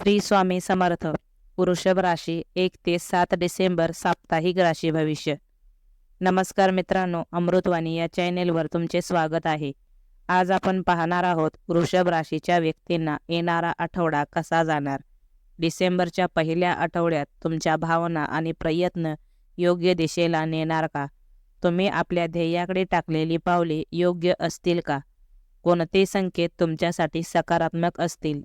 श्री स्वामी समर्थ. वृषभ राशी 1 ते 7 डिसेंबर साप्ताहिक राशी भविष्य. नमस्कार मित्रांनो, अमृतवाणी या चॅनेलवर तुमचे स्वागत आहे. आज आपण पाहणार आहोत वृषभ राशीच्या व्यक्तींना येणारा आठवडा कसा जाणार. डिसेंबरच्या पहिल्या आठवड्यात तुमच्या भावना आणि प्रयत्न योग्य दिशेला नेणार का? तुम्ही आपल्या ध्येयाकडे टाकलेली पावले योग्य असतील का? कोणते संकेत तुमच्यासाठी सकारात्मक असतील?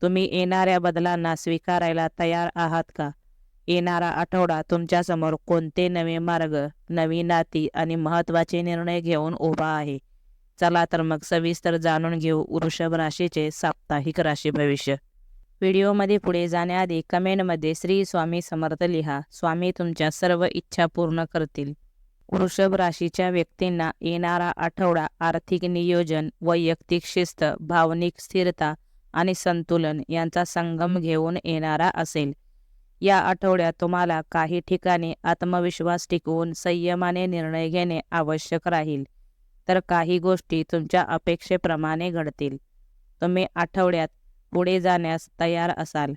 तुम्ही येणाऱ्या बदलांना स्वीकारायला तयार आहात का? येणारा आठवडा तुमच्यासमोर कोणते नवे मार्ग, नवी नाती आणि महत्त्वाचे निर्णय घेऊन उभा आहे? चला तर मग सविस्तर जाणून घेऊ वृषभ राशीचे साप्ताहिक राशी भविष्य. व्हिडिओमध्ये पुढे जाण्याआधी कमेंटमध्ये श्री स्वामी समर्थ लिहा. स्वामी तुमच्या सर्व इच्छा पूर्ण करतील. वृषभ राशीच्या व्यक्तींना येणारा आठवडा आर्थिक नियोजन, वैयक्तिक शिस्त, भावनिक स्थिरता आणि संतुलन यांचा संगम घेऊन येणारा असेल. या आठवड्यात तुम्हाला काही ठिकाणी आत्मविश्वास टिकवून संयमाने निर्णय घेणे आवश्यक राहील, तर काही गोष्टी तुमच्या अपेक्षेप्रमाणे घडतील. तुम्ही आठवड्यात पुढे जाण्यास तयार असाल.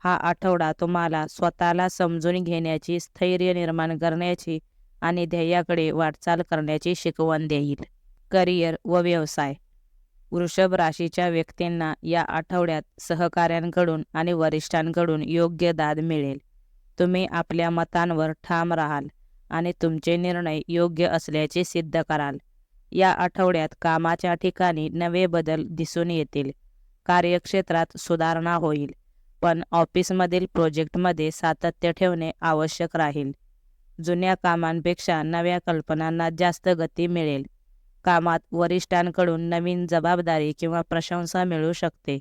हा आठवडा तुम्हाला स्वतःला समजून घेण्याची, स्थैर्य निर्माण करण्याची आणि ध्येयाकडे वाटचाल करण्याची शिकवण देईल. करिअर व व्यवसाय. वृषभ राशीच्या व्यक्तींना या आठवड्यात सहकाऱ्यांकडून आणि वरिष्ठांकडून योग्य दाद मिळेल. तुम्ही आपल्या मतांवर ठाम राहाल आणि तुमचे निर्णय योग्य असल्याचे सिद्ध कराल. या आठवड्यात कामाच्या ठिकाणी नवे बदल दिसून येतील. कार्यक्षेत्रात सुधारणा होईल, पण ऑफिसमधील प्रोजेक्टमध्ये सातत्य ठेवणे आवश्यक राहील. जुन्या कामांपेक्षा नव्या कल्पनांना जास्त गती मिळेल. कामात वरिष्ठांकडून नवीन जबाबदारी किंवा प्रशंसा मिळू शकते.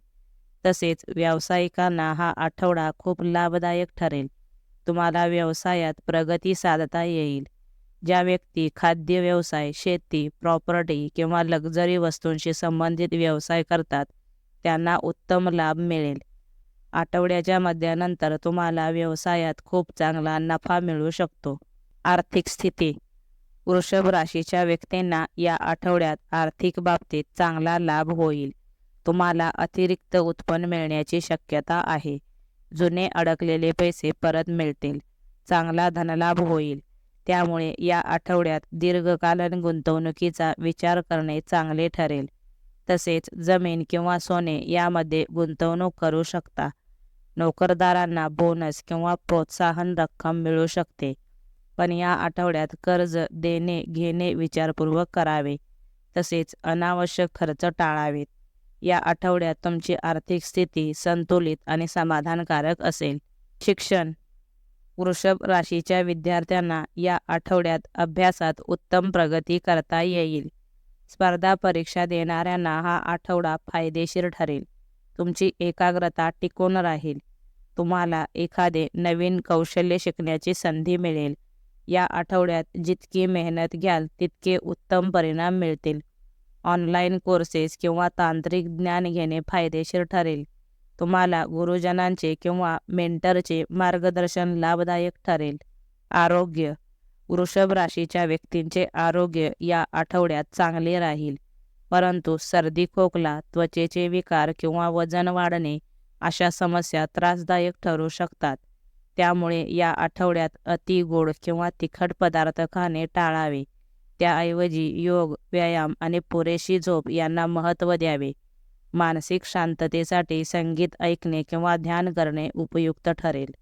तसेच व्यावसायिकांना हा आठवडा खूप लाभदायक ठरेल. तुम्हाला व्यवसायात प्रगती साधता येईल. ज्या व्यक्ती खाद्य व्यवसाय, शेती, प्रॉपर्टी किंवा लक्झरी वस्तूंशी संबंधित व्यवसाय करतात त्यांना उत्तम लाभ मिळेल. आठवड्याच्या मध्यानंतर तुम्हाला व्यवसायात खूप चांगला नफा मिळू शकतो. आर्थिक स्थिती. वृषभ राशीच्या व्यक्तींना या आठवड्यात आर्थिक बाबतीत चांगला लाभ होईल. तुम्हाला अतिरिक्त उत्पन्न मिळण्याची शक्यता आहे. जुने अडकलेले पैसे परत मिळतील. चांगला धनलाभ होईल. त्यामुळे या आठवड्यात दीर्घकालीन गुंतवणुकीचा विचार करणे चांगले ठरेल. तसेच जमीन किंवा सोने यामध्ये गुंतवणूक करू शकता. नोकरदारांना बोनस किंवा प्रोत्साहन रक्कम मिळू शकते. पण या आठवड्यात कर्ज देणे घेणे विचारपूर्वक करावे. तसेच अनावश्यक खर्च टाळावेत. या आठवड्यात तुमची आर्थिक स्थिती संतुलित आणि समाधानकारक असेल. शिक्षण. वृषभ राशीच्या विद्यार्थ्यांना या आठवड्यात अभ्यासात उत्तम प्रगती करता येईल. स्पर्धा परीक्षा देणाऱ्यांना हा आठवडा फायदेशीर ठरेल. तुमची एकाग्रता टिकून राहील. तुम्हाला एखादे नवीन कौशल्य शिकण्याची संधी मिळेल. या आठवड्यात जितकी मेहनत घ्याल तितके उत्तम परिणाम मिळतील. ऑनलाईन कोर्सेस किंवा तांत्रिक ज्ञान घेणे फायदेशीर ठरेल. तुम्हाला गुरुजनांचे किंवा मेंटरचे मार्गदर्शन लाभदायक ठरेल. आरोग्य. वृषभ राशीच्या व्यक्तींचे आरोग्य या आठवड्यात चांगले राहील, परंतु सर्दी, खोकला, त्वचेचे विकार किंवा वजन वाढणे अशा समस्या त्रासदायक ठरू शकतात. त्यामुळे या आठवड्यात अति गोड किंवा तिखट पदार्थ खाणे टाळावे. त्याऐवजी योग, व्यायाम आणि पुरेशी झोप यांना महत्त्व द्यावे. मानसिक शांततेसाठी संगीत ऐकणे किंवा ध्यान करणे उपयुक्त ठरेल.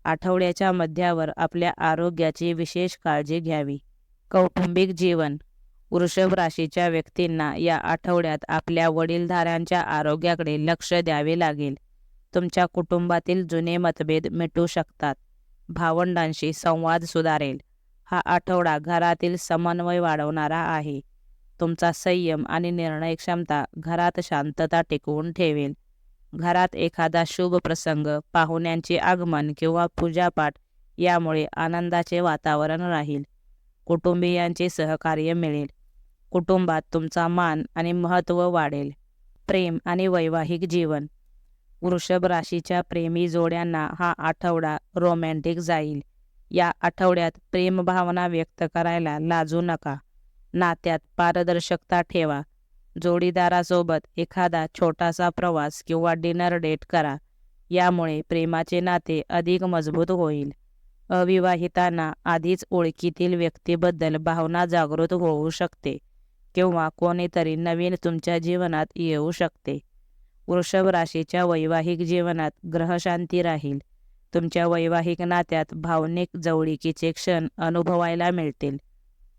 आठवड्याच्या मध्यावर आपल्या आरोग्याची विशेष काळजी घ्यावी. कौटुंबिक जीवन. वृषभ राशीच्या व्यक्तींना या आठवड्यात आपल्या वडीलधाऱ्यांच्या आरोग्याकडे लक्ष द्यावे लागेल. तुमच्या कुटुंबातील जुने मतभेद मिटू शकतात. भावंडांशी संवाद सुधारेल. हा आठवडा घरातील समन्वय वाढवणारा आहे. तुमचा संयम आणि निर्णय क्षमता घरात शांतता टिकवून ठेवेल. घरात एखादा शुभ प्रसंग, पाहुण्यांचे आगमन किंवा पूजापाठ यामुळे आनंदाचे वातावरण राहील. कुटुंबियांचे सहकार्य मिळेल. कुटुंबात तुमचा मान आणि महत्त्व वाढेल. प्रेम आणि वैवाहिक जीवन. वृषभ राशीच्या प्रेमी जोड्यांना हा आठवडा रोमॅन्टिक जाईल. या आठवड्यात प्रेमभावना व्यक्त करायला लाजू नका. नात्यात पारदर्शकता ठेवा. जोडीदारासोबत एखादा छोटासा प्रवास किंवा डिनर डेट करा. यामुळे प्रेमाचे नाते अधिक मजबूत होईल. अविवाहितांना आधीच ओळखीतील व्यक्तीबद्दल भावना जागृत होऊ शकते किंवा कोणीतरी नवीन तुमच्या जीवनात येऊ शकते. वृषभ राशीच्या वैवाहिक जीवनात ग्रहशांती राहील. तुमच्या वैवाहिक नात्यात भावनिक जवळीकीचे क्षण अनुभवायला मिळतील.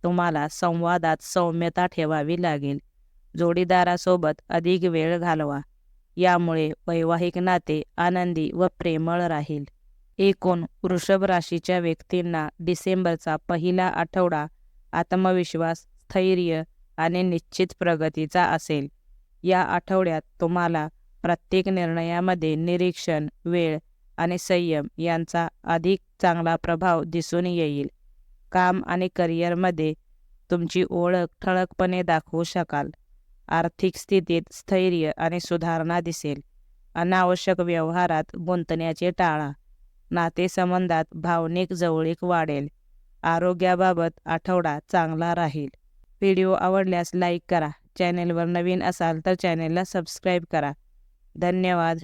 तुम्हाला संवादात सौम्यता ठेवावी लागेल. जोडीदारासोबत अधिक वेळ घालवा. यामुळे वैवाहिक नाते आनंदी व प्रेमळ राहील. एकूण वृषभ राशीच्या व्यक्तींना डिसेंबरचा पहिला आठवडा आत्मविश्वास, स्थैर्य आणि निश्चित प्रगतीचा असेल. या आठवड्यात तुम्हाला प्रत्येक निर्णयामध्ये निरीक्षण, वेळ आणि संयम यांचा अधिक चांगला प्रभाव दिसून येईल. काम आणि करिअरमध्ये तुमची ओळख ठळकपणे दाखवू शकाल. आर्थिक स्थितीत स्थैर्य आणि सुधारणा दिसेल. अनावश्यक व्यवहारात गुंतण्याचे टाळा. नातेसंबंधात भावनिक जवळीक वाढेल. आरोग्याबाबत आठवडा चांगला राहील. व्हिडिओ आवडल्यास लाईक करा. चॅनेलवर नवीन असाल तर चॅनेलला सबस्क्राईब करा. धन्यवाद.